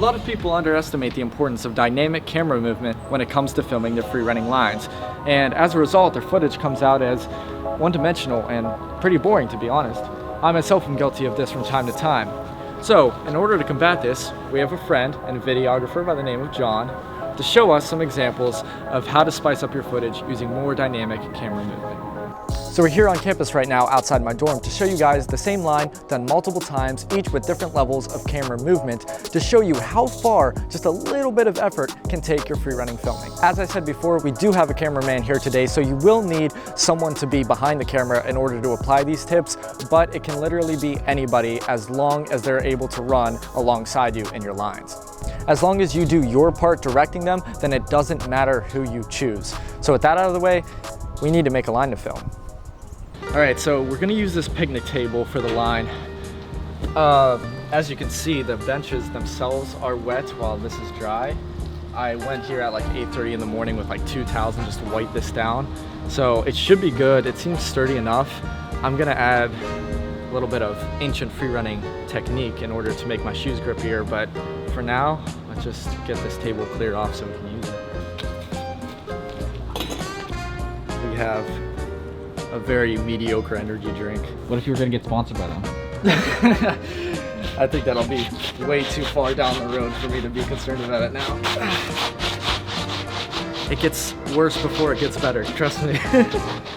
lot of people underestimate the importance of dynamic camera movement when it comes to filming their free running lines. And as a result, their footage comes out as one-dimensional and pretty boring, to be honest. I myself am guilty of this from time to time. So, in order to combat this, we have a friend and a videographer by the name of John to show us some examples of how to spice up your footage using more dynamic camera movement. So we're here on campus right now outside my dorm to show you guys the same line done multiple times, each with different levels of camera movement, to show you how far just a little bit of effort can take your free running filming. As I said before, we do have a cameraman here today, so you will need someone to be behind the camera in order to apply these tips, but it can literally be anybody as long as they're able to run alongside you in your lines. As long as you do your part directing them, then it doesn't matter who you choose. So with that out of the way, we need to make a line to film. All right, so we're gonna use this picnic table for the line. As you can see, the benches themselves are wet while this is dry. I went here at like 8:30 in the morning with like 2 towels and just wiped this down. So it should be good. It seems sturdy enough. I'm gonna add a little bit of ancient free running technique in order to make my shoes grippier, but for now, let's just get this table cleared off so we can use it. We have a very mediocre energy drink. What if you were gonna get sponsored by them? I think that'll be way too far down the road for me to be concerned about it now. It gets worse before it gets better, trust me.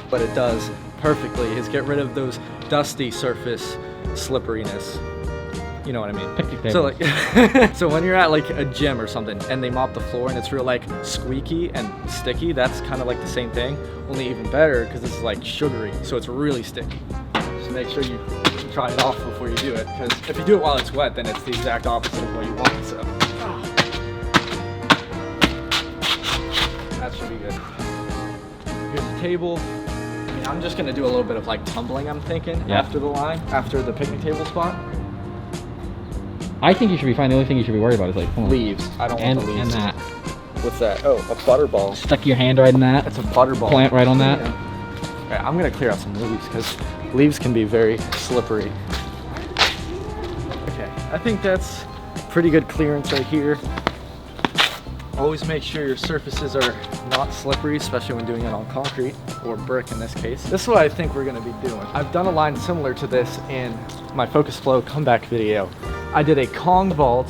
What it does perfectly is get rid of those dusty surface slipperiness. You know what I mean? Picnic table. So like, so when you're at like a gym or something and they mop the floor and it's real like squeaky and sticky, that's kind of like the same thing, only even better because this is like sugary, so it's really sticky. Just make sure you try it off before you do it, because if you do it while it's wet, then it's the exact opposite of what you want, so. That should be good. Here's the table. I mean, I'm just gonna do a little bit of like tumbling, I'm thinking, after the line, after the picnic table spot. I think you should be fine. The only thing you should be worried about is like leaves. I don't want the leaves. And that. What's that? Oh, a butterball. Stuck your hand right in that. It's a butterball. Plant right on that. Yeah. Okay, I'm gonna clear out some leaves because leaves can be very slippery. Okay, I think that's pretty good clearance right here. Always make sure your surfaces are not slippery, especially when doing it on concrete or brick in this case. This is what I think we're gonna be doing. I've done a line similar to this in my Focus Flow comeback video. I did a Kong vault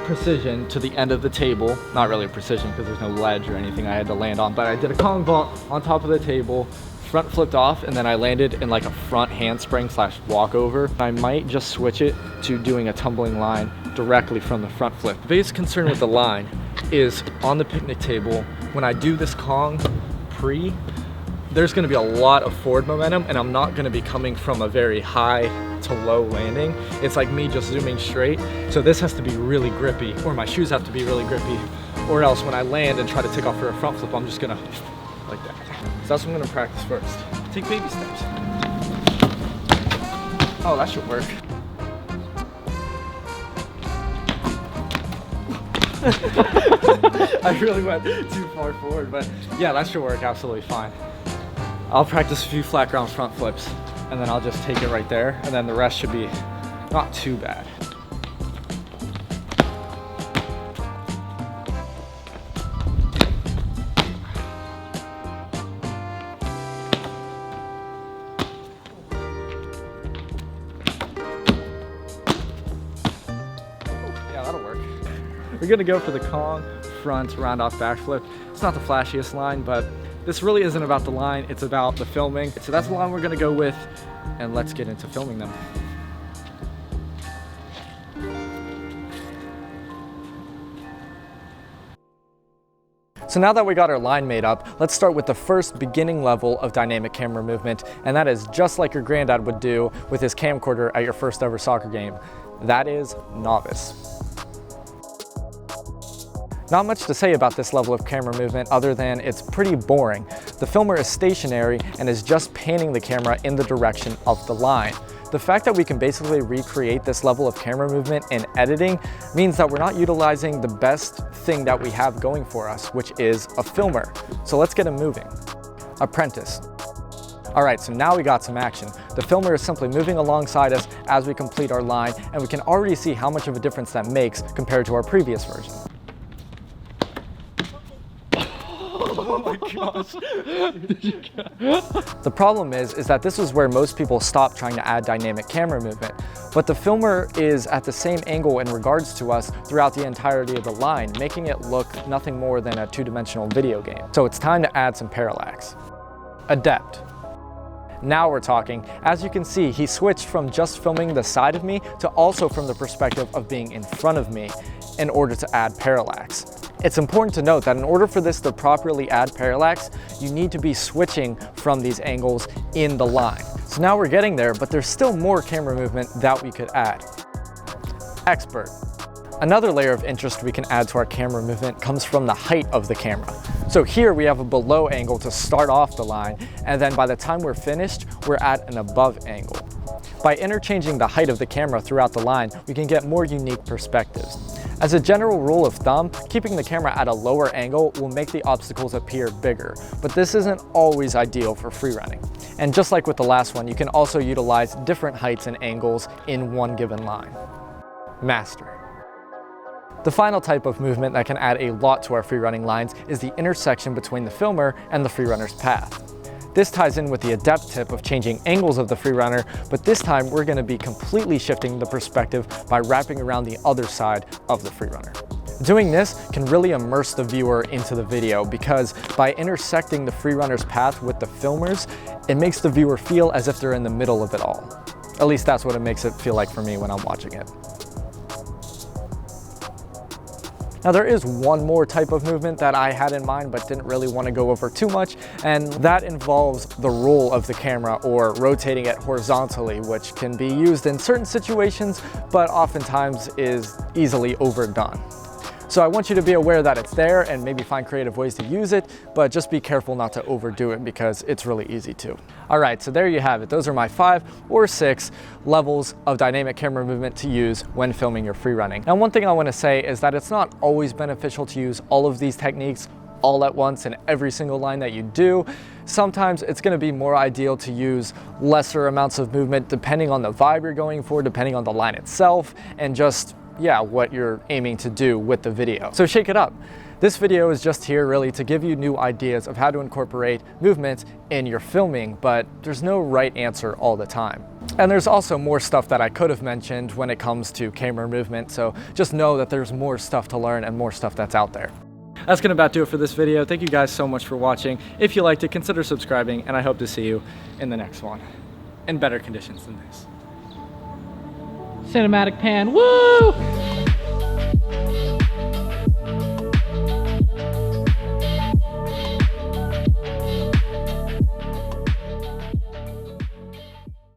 precision to the end of the table. Not really a precision because there's no ledge or anything I had to land on, but I did a Kong vault on top of the table, front flipped off, and then I landed in like a front handspring / walkover. I might just switch it to doing a tumbling line directly from the front flip. The biggest concern with the line is on the picnic table, when I do this Kong pre, there's gonna be a lot of forward momentum and I'm not gonna be coming from a very high to low landing. It's like me just zooming straight. So this has to be really grippy, or my shoes have to be really grippy, or else when I land and try to take off for a front flip, I'm just gonna like that. So that's what I'm gonna practice first. Take baby steps. Oh, that should work. I really went too far forward, but yeah, that should work absolutely fine. I'll practice a few flat ground front flips and then I'll just take it right there, and then the rest should be not too bad. Yeah, that'll work. We're gonna go for the Kong front round off backflip. It's not the flashiest line, but this really isn't about the line, it's about the filming. So that's the line we're gonna go with, and let's get into filming them. So now that we got our line made up, let's start with the first beginning level of dynamic camera movement, and that is just like your granddad would do with his camcorder at your first ever soccer game. That is novice. Not much to say about this level of camera movement other than it's pretty boring. The filmer is stationary and is just panning the camera in the direction of the line. The fact that we can basically recreate this level of camera movement in editing means that we're not utilizing the best thing that we have going for us, which is a filmer. So let's get him moving. Apprentice. Alright, so now we got some action. The filmer is simply moving alongside us as we complete our line, and we can already see how much of a difference that makes compared to our previous version. Oh my gosh. The problem is that this is where most people stop trying to add dynamic camera movement. But the filmer is at the same angle in regards to us throughout the entirety of the line, making it look nothing more than a two-dimensional video game. So it's time to add some parallax. Adept. Now we're talking. As you can see, he switched from just filming the side of me to also from the perspective of being in front of me in order to add parallax. It's important to note that in order for this to properly add parallax, you need to be switching from these angles in the line. So now we're getting there, but there's still more camera movement that we could add. Expert. Another layer of interest we can add to our camera movement comes from the height of the camera. So here we have a below angle to start off the line, and then by the time we're finished, we're at an above angle. By interchanging the height of the camera throughout the line, we can get more unique perspectives. As a general rule of thumb, keeping the camera at a lower angle will make the obstacles appear bigger, but this isn't always ideal for freerunning. And just like with the last one, you can also utilize different heights and angles in one given line. Master. The final type of movement that can add a lot to our freerunning lines is the intersection between the filmer and the freerunner's path. This ties in with the adept tip of changing angles of the freerunner, but this time we're going to be completely shifting the perspective by wrapping around the other side of the freerunner. Doing this can really immerse the viewer into the video because by intersecting the freerunner's path with the filmer's, it makes the viewer feel as if they're in the middle of it all. At least that's what it makes it feel like for me when I'm watching it. Now there is one more type of movement that I had in mind but didn't really want to go over too much, and that involves the roll of the camera or rotating it horizontally, which can be used in certain situations but oftentimes is easily overdone. So I want you to be aware that it's there and maybe find creative ways to use it, but just be careful not to overdo it because it's really easy to. All right, so there you have it. Those are my 5 or 6 levels of dynamic camera movement to use when filming your freerunning. Now, one thing I want to say is that it's not always beneficial to use all of these techniques all at once in every single line that you do. Sometimes it's going to be more ideal to use lesser amounts of movement depending on the vibe you're going for, depending on the line itself, and just what you're aiming to do with the video. So shake it up. This video is just here really to give you new ideas of how to incorporate movement in your filming, but there's no right answer all the time. And there's also more stuff that I could have mentioned when it comes to camera movement, so just know that there's more stuff to learn and more stuff that's out there. That's gonna about do it for this video. Thank you guys so much for watching. If you liked it, consider subscribing, and I hope to see you in the next one in better conditions than this. Cinematic pan, woo!